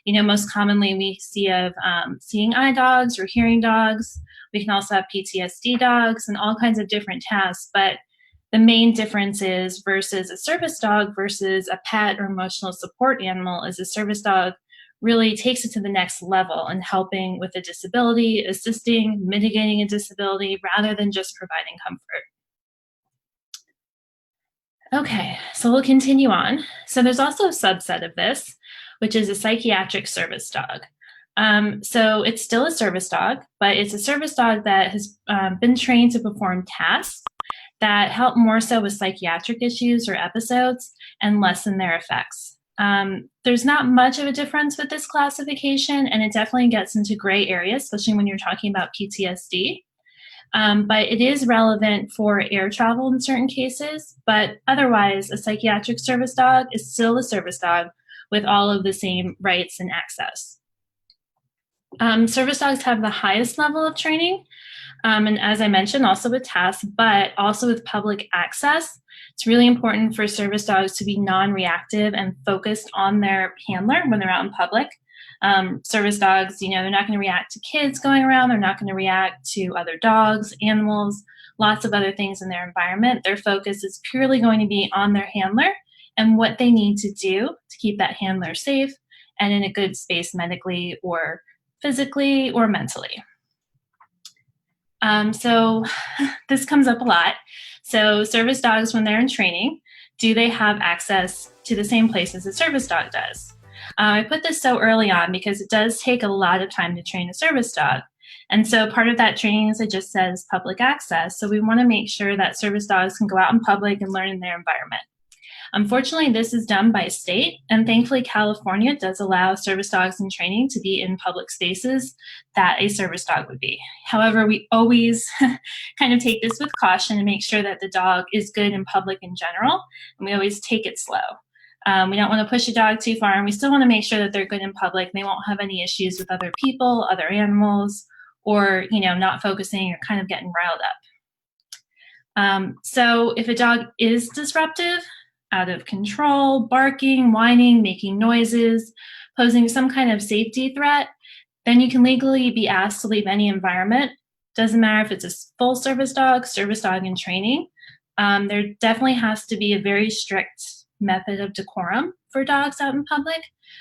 Most commonly we see of seeing eye dogs or hearing dogs. We can also have PTSD dogs and all kinds of different tasks, but the main difference is versus a service dog versus a pet or emotional support animal is a service dog really takes it to the next level in helping with a disability, assisting, mitigating a disability, rather than just providing comfort. Okay, so we'll continue on. So there's also a subset of this, which is a psychiatric service dog. So it's still a service dog, but it's a service dog that has been trained to perform tasks that help more so with psychiatric issues or episodes and lessen their effects. There's not much of a difference with this classification, and it definitely gets into gray areas, especially when you're talking about PTSD. But it is relevant for air travel in certain cases, but otherwise, a psychiatric service dog is still a service dog with all of the same rights and access. Service dogs have the highest level of training, and as I mentioned, also with tasks, but also with public access. It's really important for service dogs to be non-reactive and focused on their handler when they're out in public. Service dogs, they're not going to react to kids going around. They're not going to react to other dogs, animals, lots of other things in their environment. Their focus is purely going to be on their handler and what they need to do to keep that handler safe and in a good space medically or physically or mentally. So this comes up a lot. So service dogs, when they're in training, do they have access to the same places a service dog does? I put this so early on because it does take a lot of time to train a service dog. And so part of that training, as I just said, is public access. So we want to make sure that service dogs can go out in public and learn in their environment. Unfortunately, this is done by state, and thankfully California does allow service dogs in training to be in public spaces that a service dog would be. However, we always kind of take this with caution and make sure that the dog is good in public in general, and we always take it slow. We don't want to push a dog too far, and we still want to make sure that they're good in public and they won't have any issues with other people, other animals, or not focusing or kind of getting riled up. So if a dog is disruptive, out of control, barking, whining, making noises, posing some kind of safety threat, then you can legally be asked to leave any environment. Doesn't matter if it's a full service dog in training. There definitely has to be a very strict method of decorum for dogs out in public.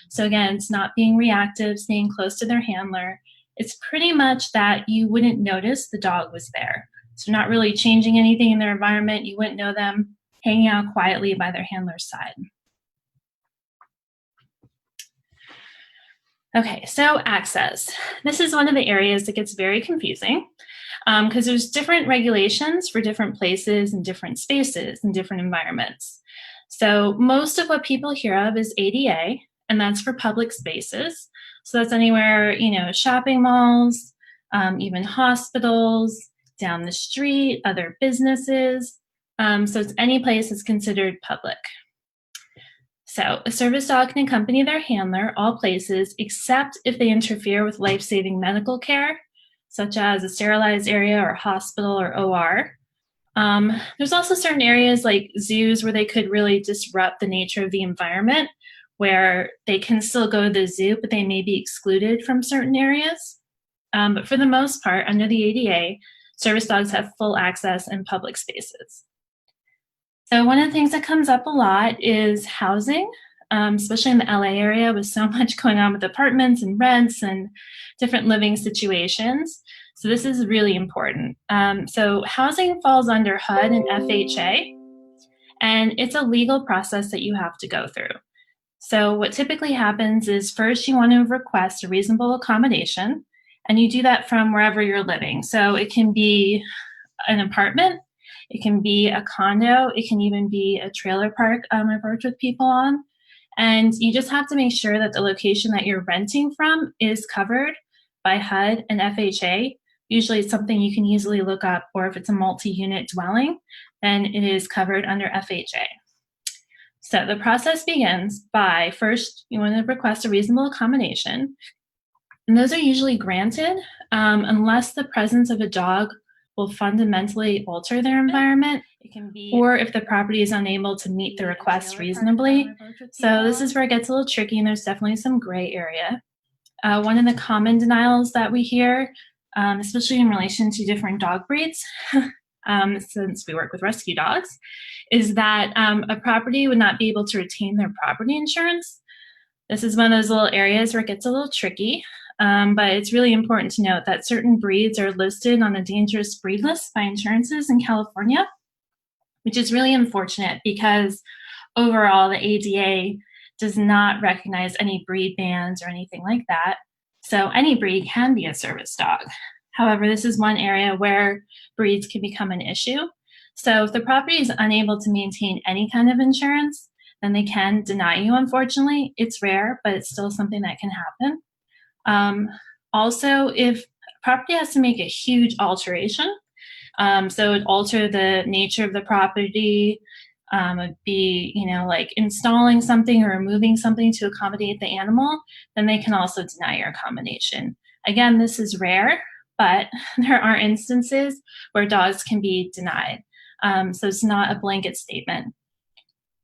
So again, it's not being reactive, staying close to their handler. It's pretty much that you wouldn't notice the dog was there. So not really changing anything in their environment. You wouldn't know them hanging out quietly by their handler's side. Okay, so access. This is one of the areas that gets very confusing because there's different regulations for different places and different spaces and different environments. So most of what people hear of is ADA, and that's for public spaces. So that's anywhere, shopping malls, even hospitals, down the street, other businesses. So it's any place that's considered public. So a service dog can accompany their handler all places except if they interfere with life-saving medical care, such as a sterilized area or hospital or OR. There's also certain areas like zoos where they could really disrupt the nature of the environment, where they can still go to the zoo, but they may be excluded from certain areas. But for the most part, under the ADA, service dogs have full access in public spaces. So one of the things that comes up a lot is housing, especially in the LA area with so much going on with apartments and rents and different living situations. So this is really important. So housing falls under HUD and FHA, and it's a legal process that you have to go through. So what typically happens is first you want to request a reasonable accommodation, and you do that from wherever you're living. So it can be an apartment, it can be a condo, it can even be a trailer park I've worked with people on. And you just have to make sure that the location that you're renting from is covered by HUD and FHA. Usually it's something you can easily look up, or if it's a multi-unit dwelling, then it is covered under FHA. So the process begins by first you want to request a reasonable accommodation. And those are usually granted unless the presence of a dog will fundamentally alter their environment, or if the property is unable to meet the request reasonably. So this is where it gets a little tricky, and there's definitely some gray area. One of the common denials that we hear, especially in relation to different dog breeds, since we work with rescue dogs, is that a property would not be able to retain their property insurance. This is one of those little areas where it gets a little tricky, but it's really important to note that certain breeds are listed on a dangerous breed list by insurances in California, which is really unfortunate because overall the ADA does not recognize any breed bans or anything like that. So any breed can be a service dog. However, this is one area where breeds can become an issue. So if the property is unable to maintain any kind of insurance, then they can deny you, unfortunately. It's rare, but it's still something that can happen. Also, if a property has to make a huge alteration, so it would alter the nature of the property, it'd be, like installing something or removing something to accommodate the animal, then they can also deny your accommodation. Again, this is rare, but there are instances where dogs can be denied. So it's not a blanket statement.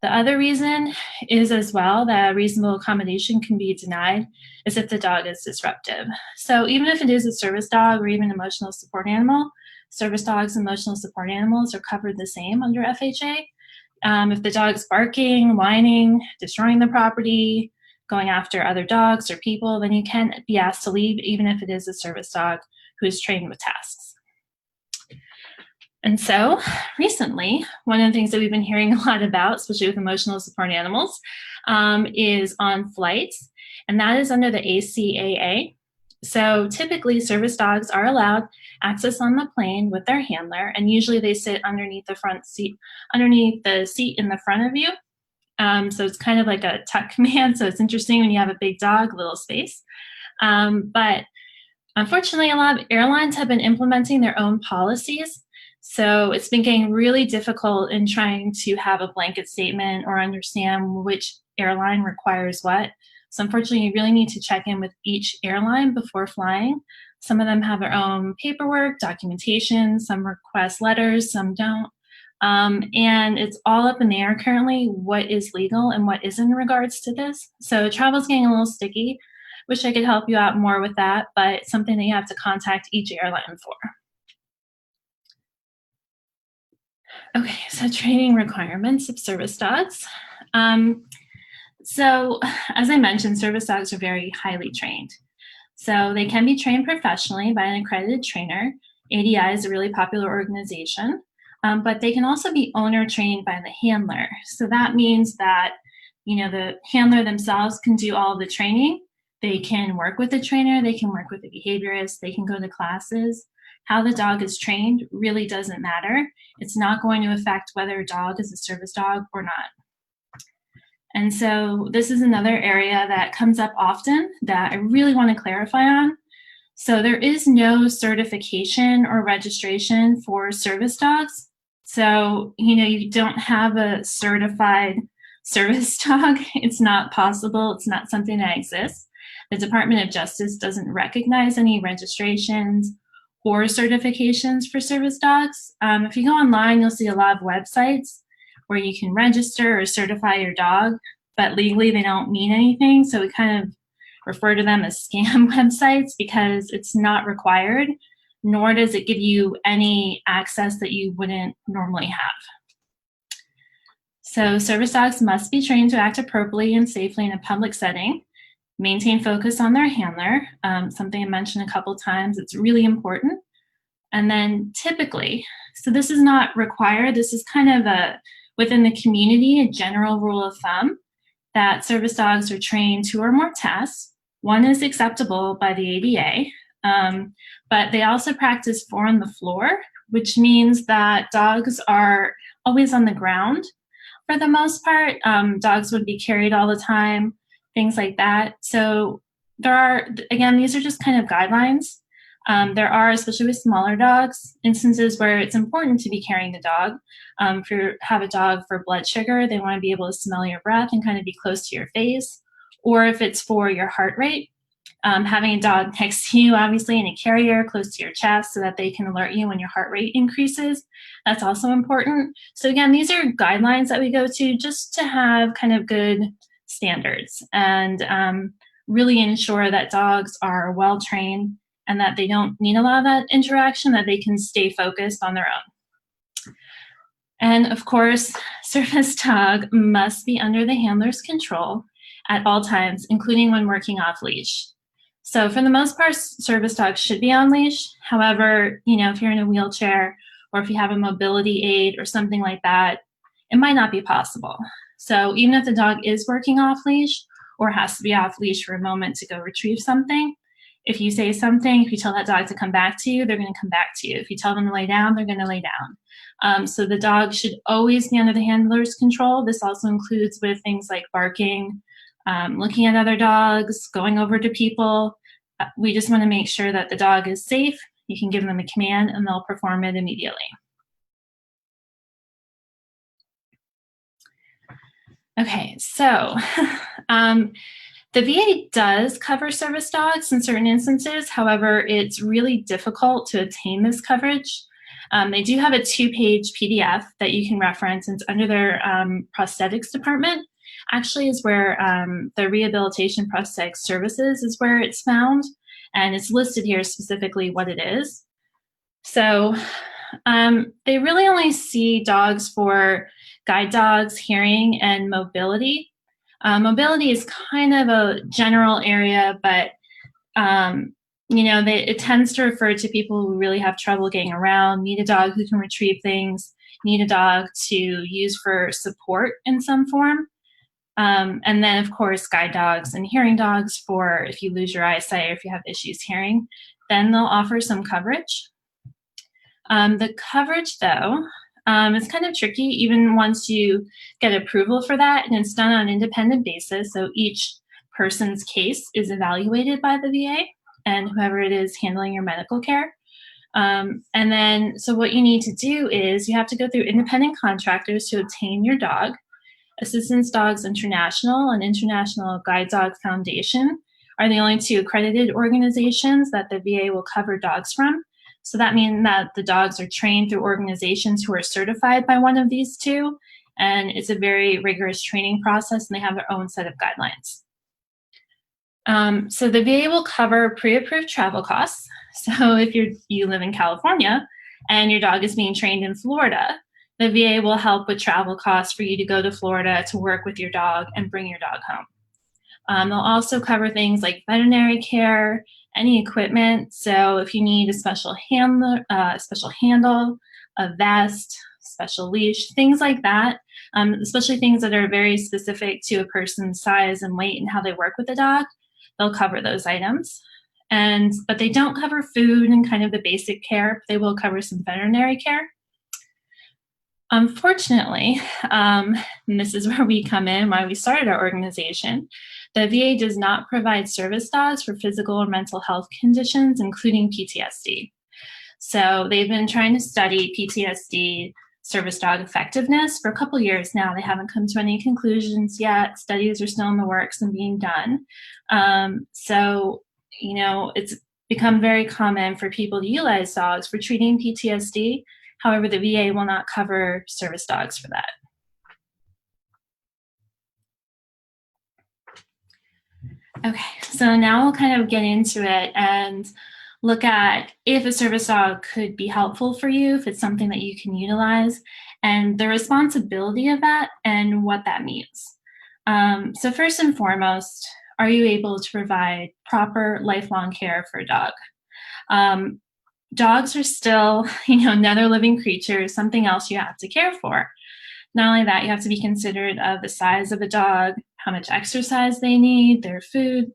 The other reason is as well that reasonable accommodation can be denied is if the dog is disruptive. So even if it is a service dog or even emotional support animal, service dogs and emotional support animals are covered the same under FHA. If the dog's barking, whining, destroying the property, going after other dogs or people, then you can be asked to leave even if it is a service dog who is trained with tasks. And so recently, one of the things that we've been hearing a lot about, especially with emotional support animals, is on flights, and that is under the ACAA. So typically service dogs are allowed access on the plane with their handler, and usually they sit underneath the front seat, underneath the seat in the front of you. So it's kind of like a tuck command. So it's interesting when you have a big dog, little space. But unfortunately, a lot of airlines have been implementing their own policies. So it's been getting really difficult in trying to have a blanket statement or understand which airline requires what. So unfortunately, you really need to check in with each airline before flying. Some of them have their own paperwork, documentation, some request letters, some don't. And it's all up in the air currently what is legal and what isn't in regards to this. So travel's getting a little sticky. Wish I could help you out more with that, but it's something that you have to contact each airline for. Okay, so training requirements of service dogs. So as I mentioned, service dogs are very highly trained. So they can be trained professionally by an accredited trainer. ADI is a really popular organization, but they can also be owner trained by the handler. So that means that, the handler themselves can do all of the training. They can work with the trainer, they can work with the behaviorist, they can go to classes. How the dog is trained really doesn't matter. It's not going to affect whether a dog is a service dog or not. And so this is another area that comes up often that I really want to clarify on. So there is no certification or registration for service dogs. So, you don't have a certified service dog. It's not possible. It's not something that exists. The Department of Justice doesn't recognize any registrations or certifications for service dogs. If you go online, you'll see a lot of websites where you can register or certify your dog, but legally they don't mean anything. So we kind of refer to them as scam websites because it's not required, nor does it give you any access that you wouldn't normally have. So service dogs must be trained to act appropriately and safely in a public setting, maintain focus on their handler, something I mentioned a couple times, it's really important. And then typically, so this is not required, this is kind of within the community, a general rule of thumb that service dogs are trained 2 or more tests. 1 is acceptable by the ADA, but they also practice 4 on the floor, which means that dogs are always on the ground for the most part. Dogs would be carried all the time, things like that. So there are, again, these are just kind of guidelines. There are, especially with smaller dogs, instances where it's important to be carrying the dog. If you have a dog for blood sugar, they want to be able to smell your breath and kind of be close to your face. Or if it's for your heart rate, Having a dog next to you, obviously, in a carrier close to your chest so that they can alert you when your heart rate increases. That's also important. So again, these are guidelines that we go to just to have kind of good standards and really ensure that dogs are well trained and that they don't need a lot of that interaction, that they can stay focused on their own. And of course, service dog must be under the handler's control at all times, including when working off leash. So for the most part, service dogs should be on leash. However, if you're in a wheelchair or if you have a mobility aid or something like that, it might not be possible. So even if the dog is working off leash or has to be off leash for a moment to go retrieve something, if you say something, if you tell that dog to come back to you, they're going to come back to you. If you tell them to lay down, they're going to lay down. So the dog should always be under the handler's control. This also includes with things like barking, looking at other dogs, going over to people. We just want to make sure that the dog is safe. You can give them a command and they'll perform it immediately. Okay, so the VA does cover service dogs in certain instances. However, it's really difficult to obtain this coverage. They do have a 2-page PDF that you can reference. It's under their prosthetics department. Actually is where the rehabilitation prosthetic services is where it's found. And it's listed here specifically what it is. So they really only see dogs for guide dogs, hearing, and mobility. Mobility is kind of a general area, but it tends to refer to people who really have trouble getting around, need a dog who can retrieve things, need a dog to use for support in some form. And then, of course, guide dogs and hearing dogs for if you lose your eyesight or if you have issues hearing, then they'll offer some coverage. The coverage, though, is kind of tricky even once you get approval for that, and it's done on an independent basis. So each person's case is evaluated by the VA and whoever it is handling your medical care. And then, so what you need to do is you have to go through independent contractors to obtain your dog. Assistance Dogs International and International Guide Dog Foundation are the only 2 accredited organizations that the VA will cover dogs from. So that means that the dogs are trained through organizations who are certified by one of these 2, and it's a very rigorous training process, and they have their own set of guidelines. So the VA will cover pre-approved travel costs. So if you live in California and your dog is being trained in Florida, the VA will help with travel costs for you to go to Florida to work with your dog and bring your dog home. They'll also cover things like veterinary care, any equipment. So if you need a special handle, a vest, special leash, things like that, especially things that are very specific to a person's size and weight and how they work with the dog, they'll cover those items. But they don't cover food and kind of the basic care. They will cover some veterinary care. Unfortunately, and this is where we come in, why we started our organization, the VA does not provide service dogs for physical or mental health conditions, including PTSD. So they've been trying to study PTSD service dog effectiveness for a couple years now. They haven't come to any conclusions yet. Studies are still in the works and being done. It's become very common for people to utilize dogs for treating PTSD. However, the VA will not cover service dogs for that. Okay, so now we'll kind of get into it and look at if a service dog could be helpful for you, if it's something that you can utilize, and the responsibility of that and what that means. So first and foremost, are you able to provide proper lifelong care for a dog? Dogs are still, another living creature, something else you have to care for. Not only that, you have to be considerate of the size of a dog, how much exercise they need, their food,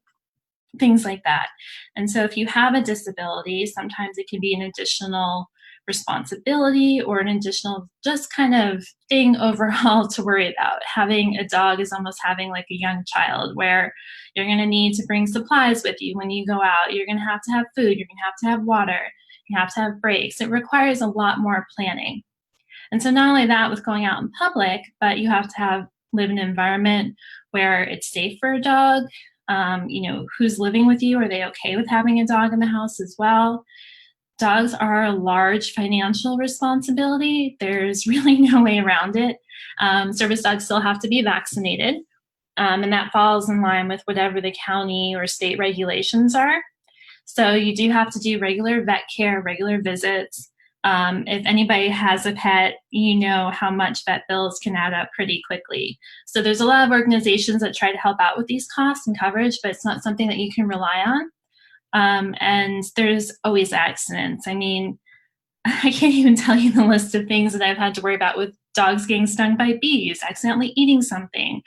things like that. And so if you have a disability, sometimes it can be an additional responsibility or an additional just kind of thing overall to worry about. Having a dog is almost having like a young child where you're going to need to bring supplies with you when you go out. You're going to have food. You're going to have water. You have to have breaks. It requires a lot more planning. And so not only that with going out in public, but you have to live in an environment where it's safe for a dog. Who's living with you? Are they okay with having a dog in the house as well? Dogs are a large financial responsibility. There's really no way around it. Service dogs still have to be vaccinated, and that falls in line with whatever the county or state regulations are. So you do have to do regular vet care, regular visits. If anybody has a pet, you know how much vet bills can add up pretty quickly. So there's a lot of organizations that try to help out with these costs and coverage, but it's not something that you can rely on. And there's always accidents. I mean, I can't even tell you the list of things that I've had to worry about with dogs getting stung by bees, accidentally eating something,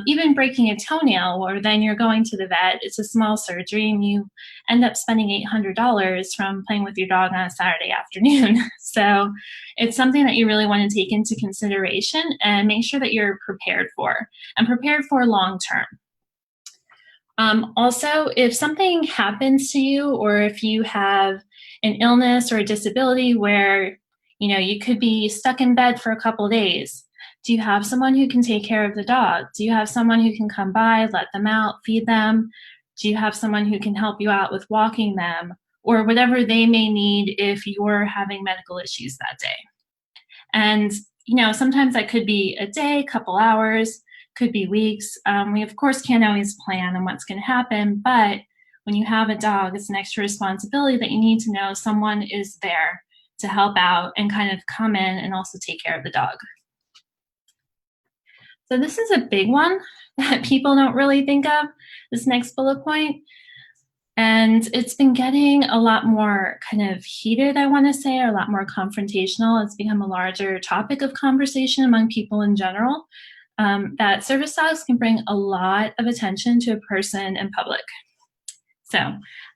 even breaking a toenail, or then you're going to the vet. It's a small surgery and you end up spending $800 from playing with your dog on a Saturday afternoon. So it's something that you really want to take into consideration and make sure that you're prepared for, and prepared for long term. Also, if something happens to you, or if you have an illness or a disability where you could be stuck in bed for a couple days, do you have someone who can take care of the dog? Do you have someone who can come by, let them out, feed them? Do you have someone who can help you out with walking them, or whatever they may need if you're having medical issues that day? And sometimes that could be a day, couple hours, could be weeks. We of course can't always plan on what's going to happen, but when you have a dog, it's an extra responsibility that you need to know someone is there to help out and kind of come in and also take care of the dog. So this is a big one that people don't really think of, this next bullet point. And it's been getting a lot more kind of heated, I want to say, or a lot more confrontational. It's become a larger topic of conversation among people in general, that service dogs can bring a lot of attention to a person in public. So,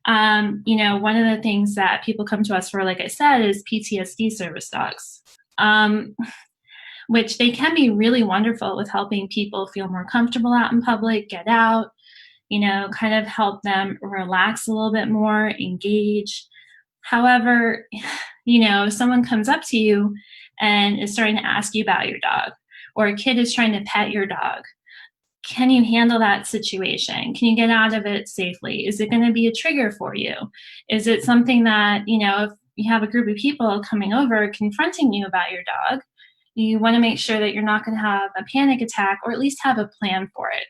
one of the things that people come to us for, like I said, is PTSD service dogs, which they can be really wonderful with helping people feel more comfortable out in public, get out, kind of help them relax a little bit more, engage. However, if someone comes up to you and is starting to ask you about your dog, or a kid is trying to pet your dog, can you handle that situation? Can you get out of it safely? Is it going to be a trigger for you? Is it something that, if you have a group of people coming over confronting you about your dog, you want to make sure that you're not going to have a panic attack, or at least have a plan for it.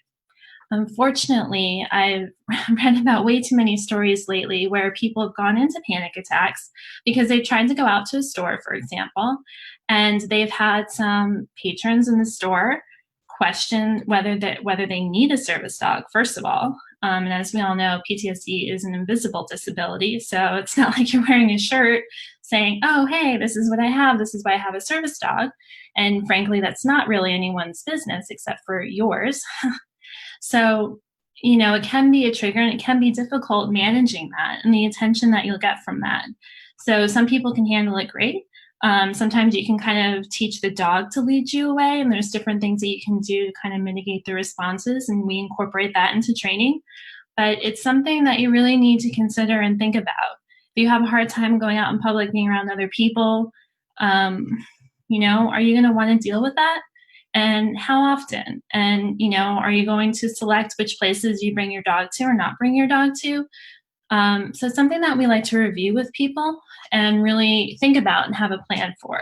Unfortunately, I've read about way too many stories lately where people have gone into panic attacks because they've tried to go out to a store, for example, and they've had some patrons in the store question whether they need a service dog, first of all. And as we all know, PTSD is an invisible disability, so it's not like you're wearing a shirt saying, oh, hey, this is what I have, this is why I have a service dog. And frankly, that's not really anyone's business except for yours. So, it can be a trigger, and it can be difficult managing that and the attention that you'll get from that. So some people can handle it great. Sometimes you can kind of teach the dog to lead you away, and there's different things that you can do to kind of mitigate the responses, and we incorporate that into training. But it's something that you really need to consider and think about. If you have a hard time going out in public, being around other people, are you going to want to deal with that? And how often? And, are you going to select which places you bring your dog to or not bring your dog to? So it's something that we like to review with people and really think about and have a plan for.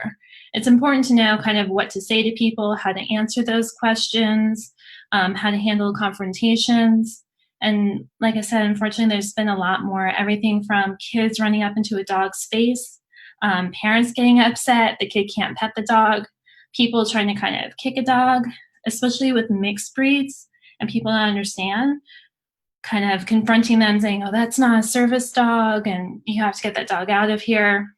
It's important to know kind of what to say to people, how to answer those questions, how to handle confrontations. And like I said, unfortunately, there's been a lot more, everything from kids running up into a dog's face, parents getting upset, the kid can't pet the dog, people trying to kind of kick a dog, especially with mixed breeds, and people don't understand, kind of confronting them saying, oh, that's not a service dog, and you have to get that dog out of here.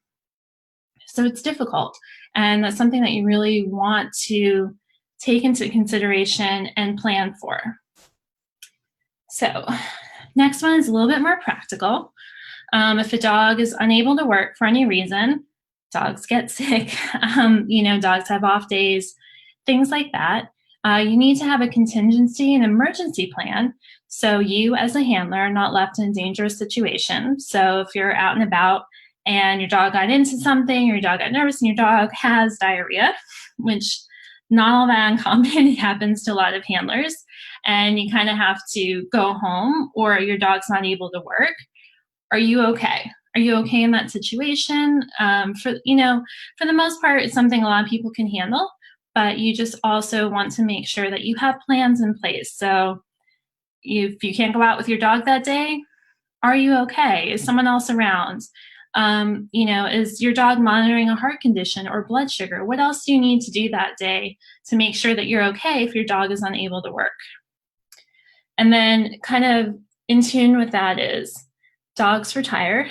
So it's difficult. And that's something that you really want to take into consideration and plan for. So next one is a little bit more practical. If a dog is unable to work for any reason, dogs get sick, dogs have off days, things like that. You need to have a contingency and emergency plan so you as a handler are not left in a dangerous situation. So if you're out and about and your dog got into something, or your dog got nervous and your dog has diarrhea, which not all that uncommon, it happens to a lot of handlers, and you kind of have to go home, or your dog's not able to work, are you okay? Are you okay in that situation? For the most part, it's something a lot of people can handle, but you just also want to make sure that you have plans in place. So if you can't go out with your dog that day, are you okay? Is someone else around? Is your dog monitoring a heart condition or blood sugar? What else do you need to do that day to make sure that you're okay if your dog is unable to work? And then kind of in tune with that is dogs retire.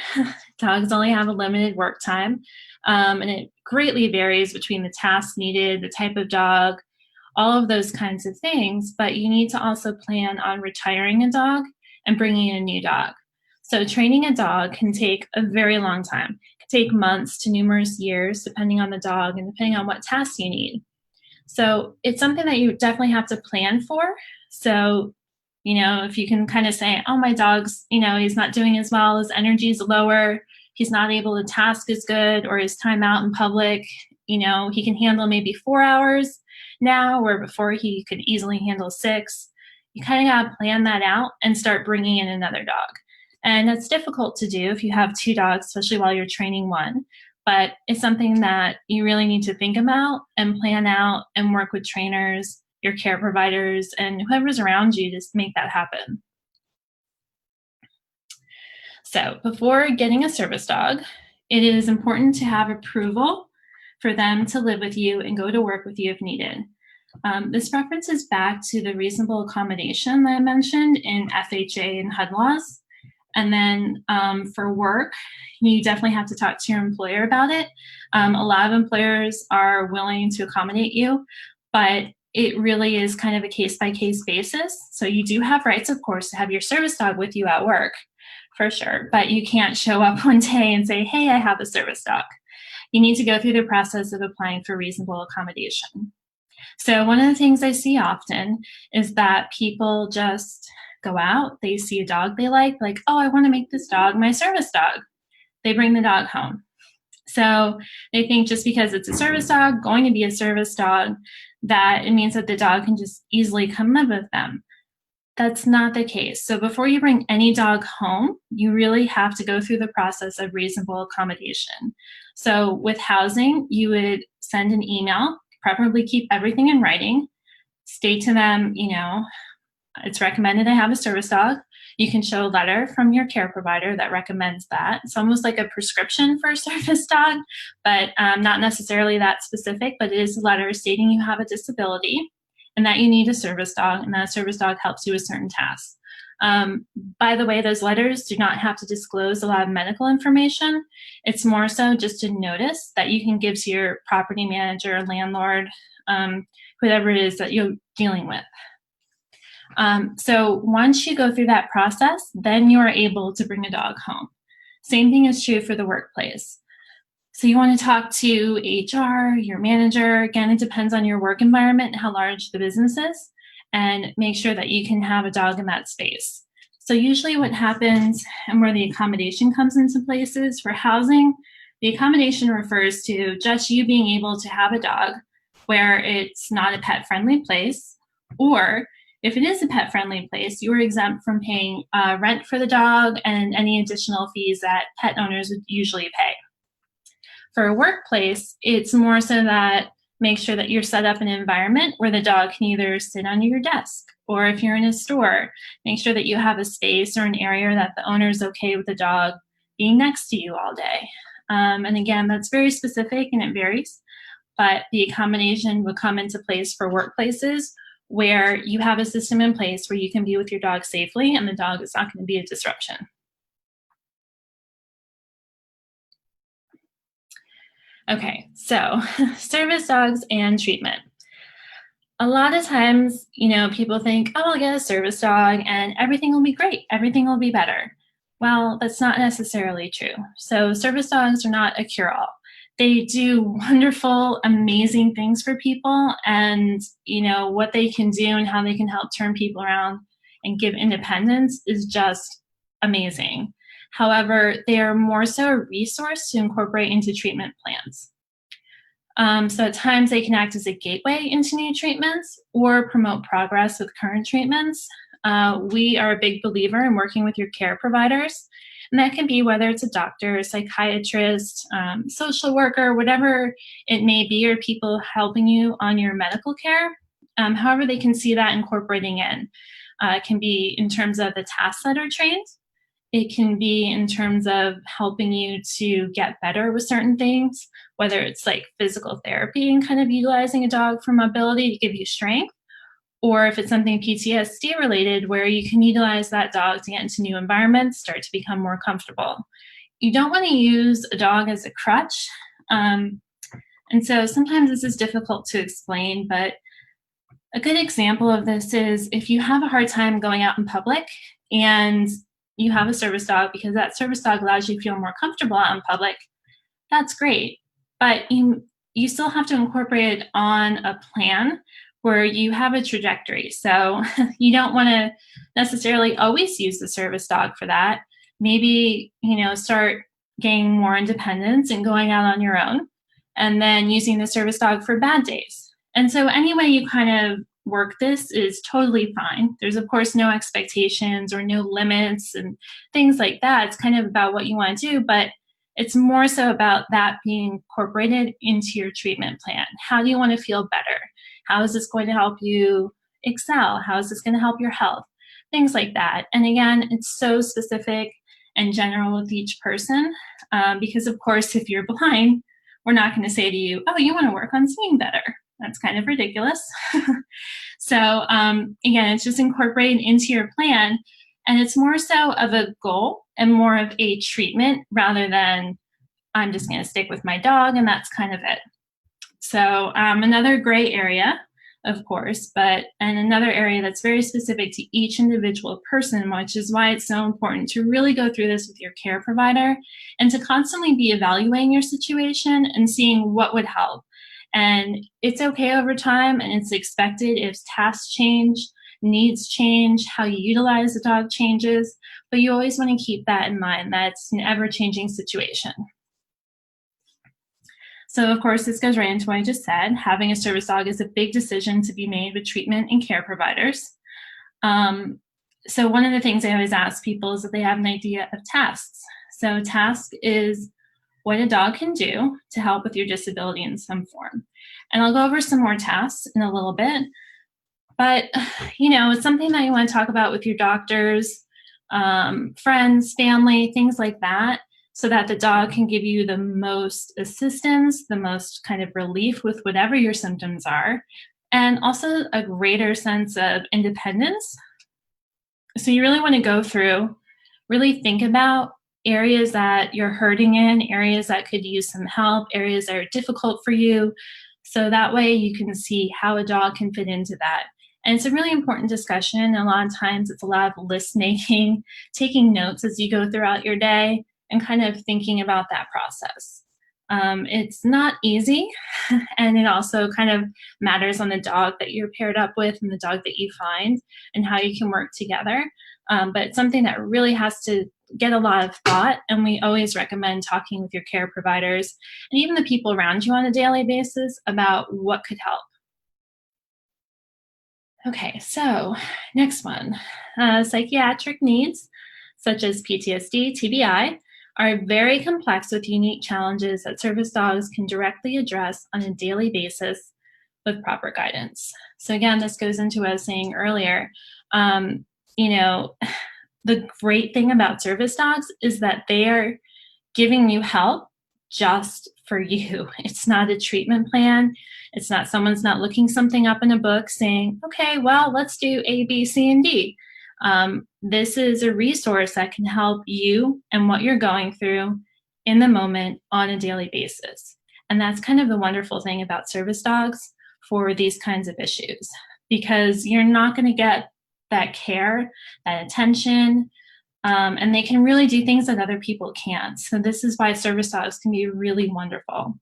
Dogs only have a limited work time, and it greatly varies between the tasks needed, the type of dog, all of those kinds of things. But you need to also plan on retiring a dog and bringing in a new dog. So training a dog can take a very long time. It can take months to numerous years, depending on the dog and depending on what tasks you need. So it's something that you definitely have to plan for. So, if you can kind of say, oh, my dog's, he's not doing as well, his energy is lower, he's not able to task as good, or his time out in public, he can handle maybe 4 hours now, where before he could easily handle 6. You kind of got to plan that out and start bringing in another dog. And that's difficult to do if you have 2 dogs, especially while you're training one. But it's something that you really need to think about and plan out and work with trainers, your care providers, and whoever's around you to make that happen. So before getting a service dog, it is important to have approval for them to live with you and go to work with you if needed. This references back to the reasonable accommodation that I mentioned in FHA and HUD laws. And then for work, you definitely have to talk to your employer about it. A lot of employers are willing to accommodate you, but it really is kind of a case-by-case basis. So you do have rights, of course, to have your service dog with you at work, for sure. But you can't show up one day and say, hey, I have a service dog. You need to go through the process of applying for reasonable accommodation. So one of the things I see often is that people just go out, they see a dog they like, oh, I want to make this dog my service dog. They bring the dog home. So they think just because it's a service dog, going to be a service dog, that it means that the dog can just easily come live with them. That's not the case. So before you bring any dog home, you really have to go through the process of reasonable accommodation. So with housing, you would send an email, preferably keep everything in writing, state to them, it's recommended I have a service dog. You can show a letter from your care provider that recommends that. It's almost like a prescription for a service dog, but not necessarily that specific, but it is a letter stating you have a disability and that you need a service dog, and that a service dog helps you with certain tasks. By the way, those letters do not have to disclose a lot of medical information. It's more so just a notice that you can give to your property manager, landlord, whoever it is that you're dealing with. So once you go through that process, then you are able to bring a dog home. Same thing is true for the workplace. So you want to talk to HR, your manager. Again, it depends on your work environment and how large the business is, and make sure that you can have a dog in that space. So usually what happens and where the accommodation comes into place is for housing, the accommodation refers to just you being able to have a dog where it's not a pet-friendly place, or if it is a pet-friendly place, you are exempt from paying rent for the dog and any additional fees that pet owners would usually pay. For a workplace, it's more so that make sure that you're set up an environment where the dog can either sit under your desk, or if you're in a store, make sure that you have a space or an area that the owner is okay with the dog being next to you all day. And again, that's very specific and it varies, but the accommodation would come into place for workplaces where you have a system in place where you can be with your dog safely and the dog is not going to be a disruption. Okay, so service dogs and treatment. A lot of times, people think, oh, I'll get a service dog and everything will be great. Everything will be better. Well, that's not necessarily true. So service dogs are not a cure-all. They do wonderful, amazing things for people, and what they can do and how they can help turn people around and give independence is just amazing. However, they are more so a resource to incorporate into treatment plans. So at times they can act as a gateway into new treatments or promote progress with current treatments. We are a big believer in working with your care providers, and that can be whether it's a doctor, a psychiatrist, social worker, whatever it may be, or people helping you on your medical care. However, they can see that incorporating in. It can be in terms of the tasks that are trained. It can be in terms of helping you to get better with certain things, whether it's like physical therapy and kind of utilizing a dog for mobility to give you strength, or if it's something PTSD related where you can utilize that dog to get into new environments, start to become more comfortable. You don't want to use a dog as a crutch. And so sometimes this is difficult to explain, but a good example of this is if you have a hard time going out in public and you have a service dog because that service dog allows you to feel more comfortable out in public, that's great. But you still have to incorporate it on a plan where you have a trajectory. So you don't want to necessarily always use the service dog for that. Maybe, start gaining more independence and going out on your own, and then using the service dog for bad days. And so any way you kind of work this is totally fine. There's, of course, no expectations or no limits and things like that. It's kind of about what you want to do, but it's more so about that being incorporated into your treatment plan. How do you want to feel better? How is this going to help you excel? How is this going to help your health? Things like that. And again, it's so specific and general with each person because, of course, if you're blind, we're not going to say to you, oh, you want to work on seeing better. That's kind of ridiculous. So again, it's just incorporated into your plan. And it's more so of a goal and more of a treatment rather than I'm just going to stick with my dog and that's kind of it. So another gray area, of course, and another area that's very specific to each individual person, which is why it's so important to really go through this with your care provider and to constantly be evaluating your situation and seeing what would help. And it's okay over time, and it's expected if tasks change, needs change, how you utilize the dog changes, but you always want to keep that in mind, that it's an ever-changing situation. So of course, this goes right into what I just said. Having a service dog is a big decision to be made with treatment and care providers. So one of the things I always ask people is that they have an idea of tasks. So task is what a dog can do to help with your disability in some form. And I'll go over some more tasks in a little bit. But, it's something that you want to talk about with your doctors, friends, family, things like that, so that the dog can give you the most assistance, the most kind of relief with whatever your symptoms are, and also a greater sense of independence. So you really want to go through, really think about areas that you're hurting in, areas that could use some help, areas that are difficult for you. So that way you can see how a dog can fit into that. And it's a really important discussion. A lot of times it's a lot of list making, taking notes as you go throughout your day and kind of thinking about that process. It's not easy, and it also kind of matters on the dog that you're paired up with and the dog that you find and how you can work together. But it's something that really has to get a lot of thought, and we always recommend talking with your care providers and even the people around you on a daily basis about what could help. Okay, so next one. Psychiatric needs, such as PTSD, TBI, are very complex with unique challenges that service dogs can directly address on a daily basis with proper guidance. So again, this goes into what I was saying earlier. The great thing about service dogs is that they are giving you help just for you. It's not a treatment plan. It's not someone's not looking something up in a book saying, okay, well, let's do A, B, C, and D. This is a resource that can help you and what you're going through in the moment on a daily basis. And that's kind of the wonderful thing about service dogs for these kinds of issues, because you're not going to get that care, that attention, and they can really do things that other people can't. So this is why service dogs can be really wonderful.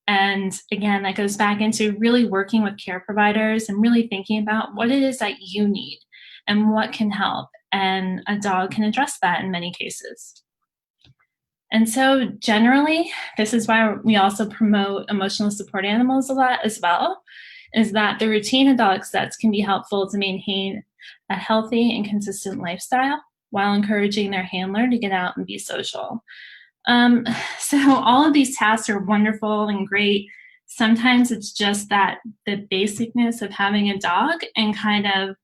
And again, that goes back into really working with care providers and really thinking about what it is that you need and what can help. And a dog can address that in many cases. And so generally, this is why we also promote emotional support animals a lot as well, is that the routine of dog sets can be helpful to maintain a healthy and consistent lifestyle while encouraging their handler to get out and be social. Um, so all of these tasks are wonderful and great. Sometimes it's just that the basicness of having a dog and kind of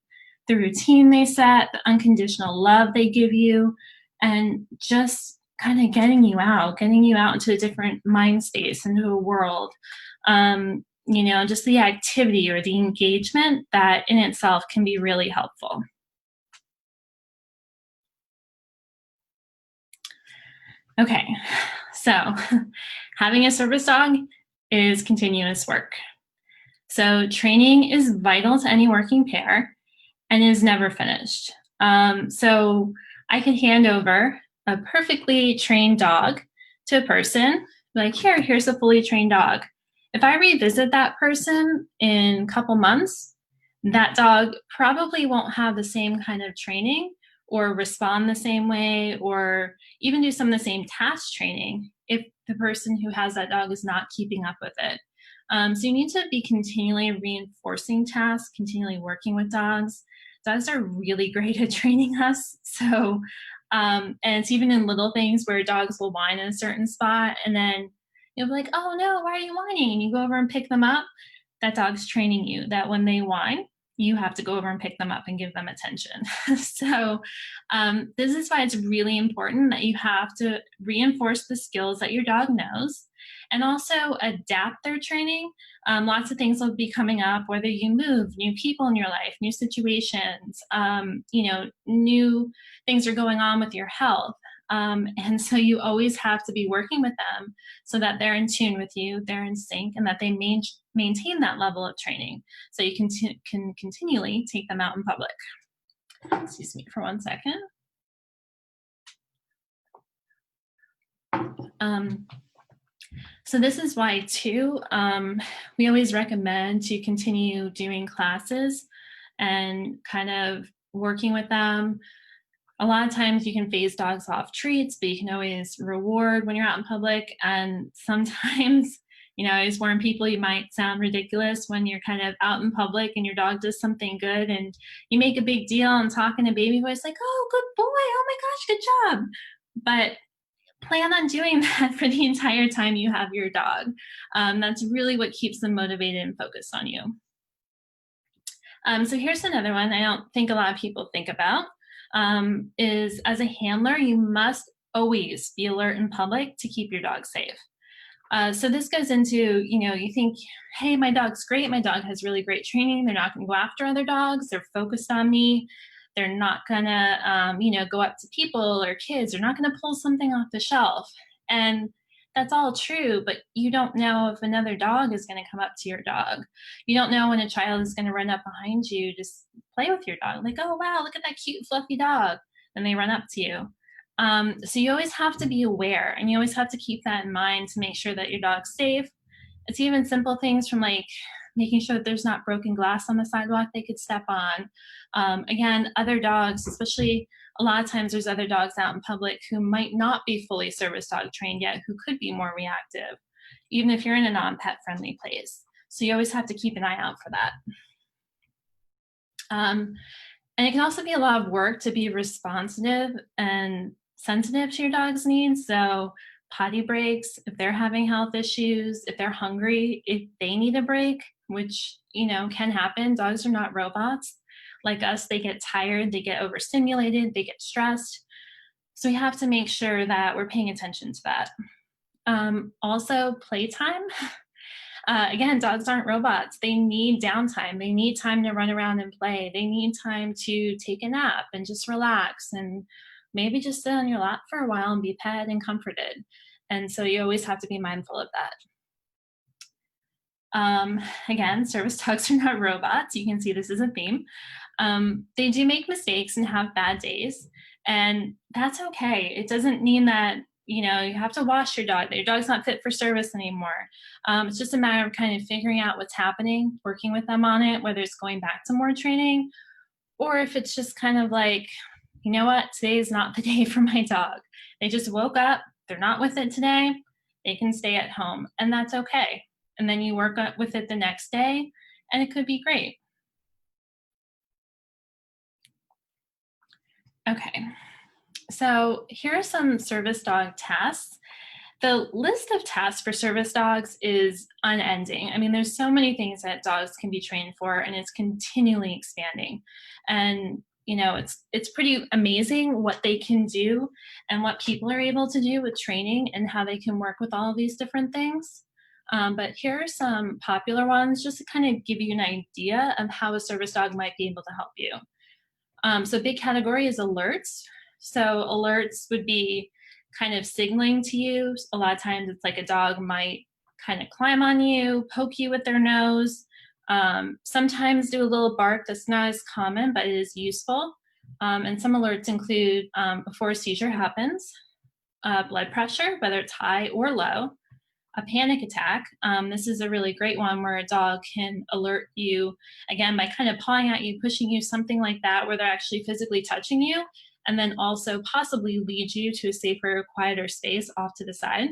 the routine they set, the unconditional love they give you, and just kind of getting you out into a different mind space, into a world. Just the activity or the engagement that in itself can be really helpful. Okay, so having a service dog is continuous work. So training is vital to any working pair and is never finished. So I could hand over a perfectly trained dog to a person, like, here's a fully trained dog. If I revisit that person in a couple months, that dog probably won't have the same kind of training or respond the same way or even do some of the same task training if the person who has that dog is not keeping up with it. So you need to be continually reinforcing tasks, continually working with dogs. Dogs are really great at training us. So, and it's even in little things where dogs will whine in a certain spot, and then you'll be like, "Oh no, why are you whining?" And you go over and pick them up. That dog's training you that when they whine, you have to go over and pick them up and give them attention. So, this is why it's really important that you have to reinforce the skills that your dog knows and also adapt their training. Lots of things will be coming up, whether you move, new people in your life, new situations, new things are going on with your health. And so you always have to be working with them so that they're in tune with you, they're in sync, and that they maintain that level of training so you can continually take them out in public. Excuse me for 1 second. So this is why too, we always recommend to continue doing classes and kind of working with them. A lot of times you can phase dogs off treats, but you can always reward when you're out in public. And sometimes, I always warn people you might sound ridiculous when you're kind of out in public and your dog does something good and you make a big deal and talk in a baby voice like, "Oh, good boy. Oh my gosh, good job." But plan on doing that for the entire time you have your dog. That's really what keeps them motivated and focused on you. So here's another one I don't think a lot of people think about, is as a handler, you must always be alert in public to keep your dog safe. So this goes into, you think, hey, my dog's great. My dog has really great training. They're not going to go after other dogs. They're focused on me. They're not going to, go up to people or kids. They're not going to pull something off the shelf. And that's all true, but you don't know if another dog is going to come up to your dog. You don't know when a child is going to run up behind you, just play with your dog. Like, "Oh, wow, look at that cute, fluffy dog." And they run up to you. So you always have to be aware and you always have to keep that in mind to make sure that your dog's safe. It's even simple things from like making sure that there's not broken glass on the sidewalk they could step on. Again, other dogs, especially a lot of times there's other dogs out in public who might not be fully service dog trained yet, who could be more reactive, even if you're in a non-pet friendly place. So you always have to keep an eye out for that. And it can also be a lot of work to be responsive and sensitive to your dog's needs. So potty breaks, if they're having health issues, if they're hungry, if they need a break, which, can happen. Dogs are not robots. Like us, they get tired, they get overstimulated, they get stressed. So we have to make sure that we're paying attention to that. Also, playtime. Again, dogs aren't robots. They need downtime. They need time to run around and play. They need time to take a nap and just relax and maybe just sit on your lap for a while and be pet and comforted. And so you always have to be mindful of that. Again, service dogs are not robots. You can see this is a theme. They do make mistakes and have bad days, and that's okay. It doesn't mean that you have to wash your dog, that your dog's not fit for service anymore. It's just a matter of kind of figuring out what's happening, working with them on it, whether it's going back to more training, or if it's just kind of like, you know what, today is not the day for my dog. They just woke up, they're not with it today, they can stay at home, and that's okay. And then you work with it the next day, and it could be great. Okay, so here are some service dog tasks. The list of tasks for service dogs is unending. I mean, there's so many things that dogs can be trained for, and it's continually expanding. And it's pretty amazing what they can do and what people are able to do with training and how they can work with all of these different things. But here are some popular ones just to kind of give you an idea of how a service dog might be able to help you. So a big category is alerts. So alerts would be kind of signaling to you. A lot of times it's like a dog might kind of climb on you, poke you with their nose, sometimes do a little bark. That's not as common, but it is useful. And some alerts include before a seizure happens, blood pressure, whether it's high or low, a panic attack. This is a really great one where a dog can alert you, again, by kind of pawing at you, pushing you, something like that, where they're actually physically touching you, and then also possibly lead you to a safer, quieter space off to the side.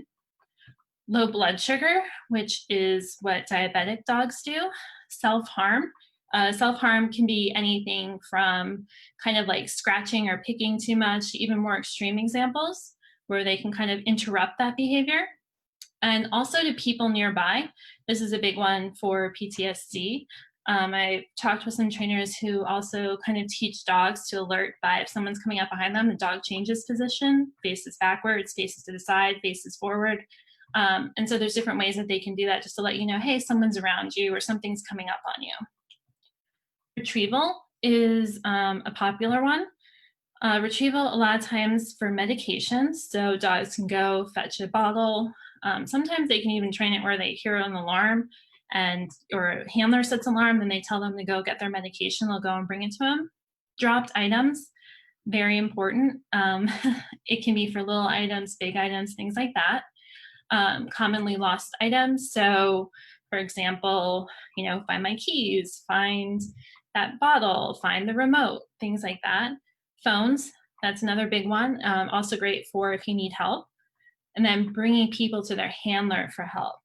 Low blood sugar, which is what diabetic dogs do. Self-harm. Self-harm can be anything from kind of like scratching or picking too much, to even more extreme examples where they can kind of interrupt that behavior. And also to people nearby. This is a big one for PTSD. I talked with some trainers who also kind of teach dogs to alert by if someone's coming up behind them, the dog changes position, faces backwards, faces to the side, faces forward. And so there's different ways that they can do that just to let you know, hey, someone's around you or something's coming up on you. Retrieval is a popular one. Retrieval a lot of times for medications. So dogs can go fetch a bottle. Sometimes they can even train it where they hear an alarm or a handler sets an alarm, and they tell them to go get their medication. They'll go and bring it to them. Dropped items, very important. It can be for little items, big items, things like that. Commonly lost items. So for example, find my keys, find that bottle, find the remote, things like that. Phones, that's another big one. Also great for if you need help. And then bringing people to their handler for help.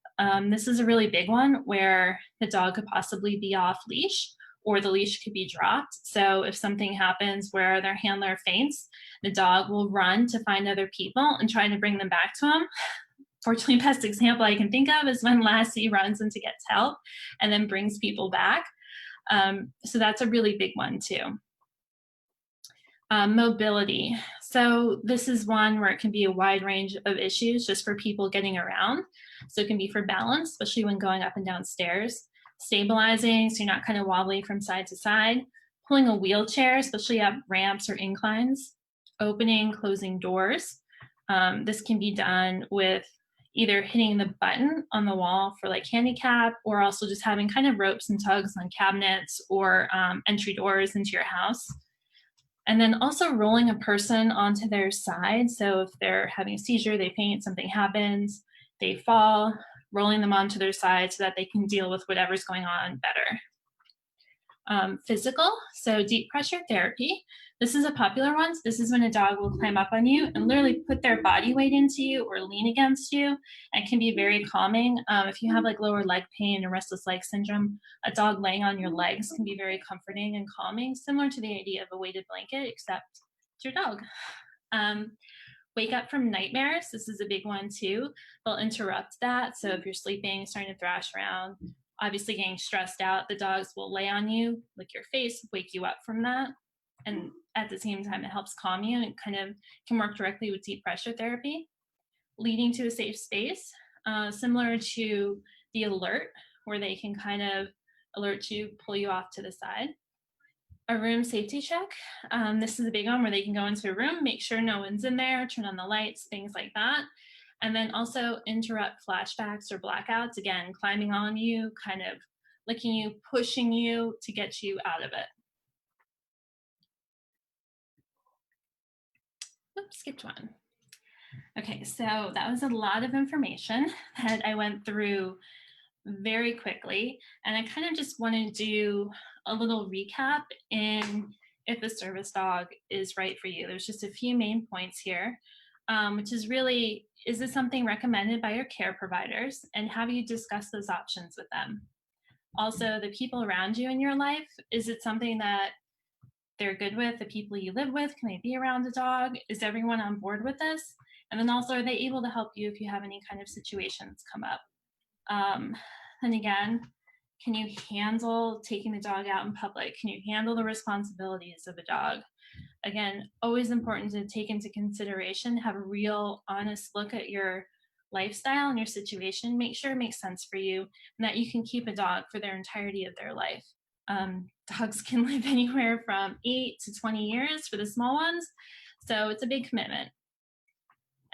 This is a really big one where the dog could possibly be off leash or the leash could be dropped. So if something happens where their handler faints, the dog will run to find other people and try to bring them back to him. Fortunately, best example I can think of is when Lassie runs in to get help and then brings people back. So that's a really big one too. Mobility. So this is one where it can be a wide range of issues just for people getting around. So it can be for balance, especially when going up and down stairs, stabilizing so you're not kind of wobbly from side to side, pulling a wheelchair, especially up ramps or inclines, opening, closing doors. This can be done with either hitting the button on the wall for like handicap, or also just having kind of ropes and tugs on cabinets or entry doors into your house. And then also rolling a person onto their side. So if they're having a seizure, they faint, something happens, they fall, rolling them onto their side so that they can deal with whatever's going on better. Physical, so deep pressure therapy. This is a popular one. So this is when a dog will climb up on you and literally put their body weight into you or lean against you, and can be very calming. If you have like lower leg pain or restless leg syndrome, a dog laying on your legs can be very comforting and calming, similar to the idea of a weighted blanket, except it's your dog. Wake up from nightmares. This is a big one too. They'll interrupt that. So if you're sleeping, starting to thrash around, obviously getting stressed out, the dogs will lay on you, lick your face, wake you up from that. And at the same time, it helps calm you and kind of can work directly with deep pressure therapy. Leading to a safe space, similar to the alert, where they can kind of alert you, pull you off to the side. A room safety check. This is a big one where they can go into a room, make sure no one's in there, turn on the lights, things like that. And then also interrupt flashbacks or blackouts, again, climbing on you, kind of licking you, pushing you to get you out of it. Oops, skipped one. Okay, so that was a lot of information that I went through very quickly. And I kind of just want to do a little recap in if a service dog is right for you. There's just a few main points here. which is really, is this something recommended by your care providers? And have you discussed those options with them? Also, the people around you in your life, is it something that they're good with? The people you live with, can they be around a dog? Is everyone on board with this? And then also, are they able to help you if you have any kind of situations come up? And again, can you handle taking the dog out in public? Can you handle the responsibilities of a dog? Again, always important to take into consideration, have a real honest look at your lifestyle and your situation. Make sure it makes sense for you and that you can keep a dog for their entirety of their life. Dogs can live anywhere from 8 to 20 years for the small ones, so it's a big commitment.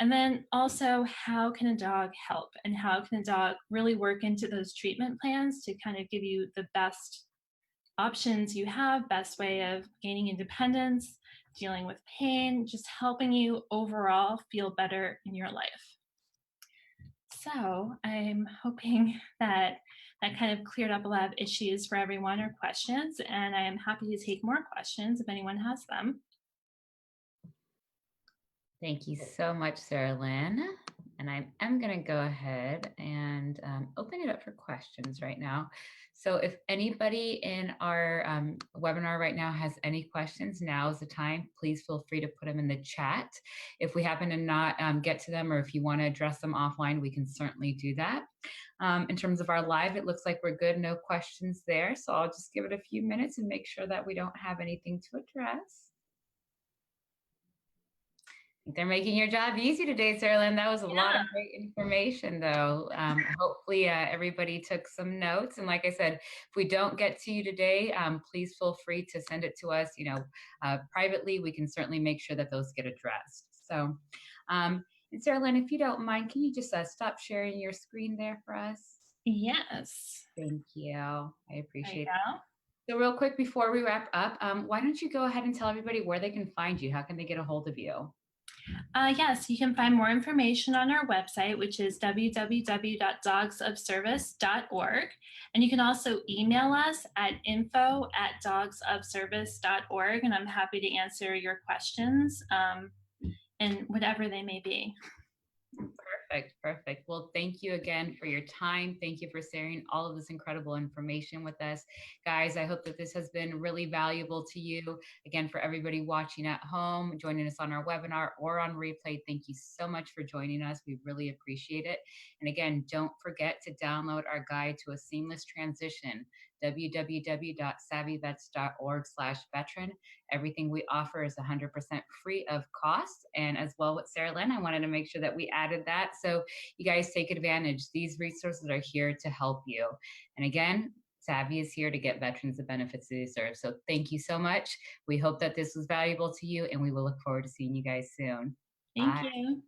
And then also, how can a dog help, and how can a dog really work into those treatment plans to kind of give you the best options you have, best way of gaining independence, dealing with pain, just helping you overall feel better in your life. So I'm hoping that that kind of cleared up a lot of issues for everyone or questions, and I am happy to take more questions if anyone has them. Thank you so much, Sarah Lynn. And I am going to go ahead and open it up for questions right now. So if anybody in our webinar right now has any questions, now is the time. Please feel free to put them in the chat. If we happen to not get to them, or if you want to address them offline, we can certainly do that. In terms of our live, it looks like we're good. No questions there. So I'll just give it a few minutes and make sure that we don't have anything to address. They're making your job easy today, Sarah Lynn. That was a lot of great information, though. Hopefully everybody took some notes. And like I said, if we don't get to you today, please feel free to send it to us, privately. We can certainly make sure that those get addressed. So, and Sarah Lynn, if you don't mind, can you just stop sharing your screen there for us? Yes. Thank you. I appreciate it. So real quick, before we wrap up, why don't you go ahead and tell everybody where they can find you? How can they get a hold of you? Yes, you can find more information on our website, which is www.dogsofservice.org. And you can also email us at info@dogsofservice.org. And I'm happy to answer your questions and whatever they may be. Perfect. Well, thank you again for your time. Thank you for sharing all of this incredible information with us. Guys, I hope that this has been really valuable to you. Again, for everybody watching at home, joining us on our webinar or on replay, thank you so much for joining us. We really appreciate it. And again, don't forget to download our guide to a seamless transition, www.savivets.org/veteran. Everything we offer is 100% free of cost. And as well with Sarah Lynn, I wanted to make sure that we added that. So you guys take advantage. These resources are here to help you. And again, SAVI is here to get veterans the benefits they deserve. So thank you so much. We hope that this was valuable to you, and we will look forward to seeing you guys soon. Thank you.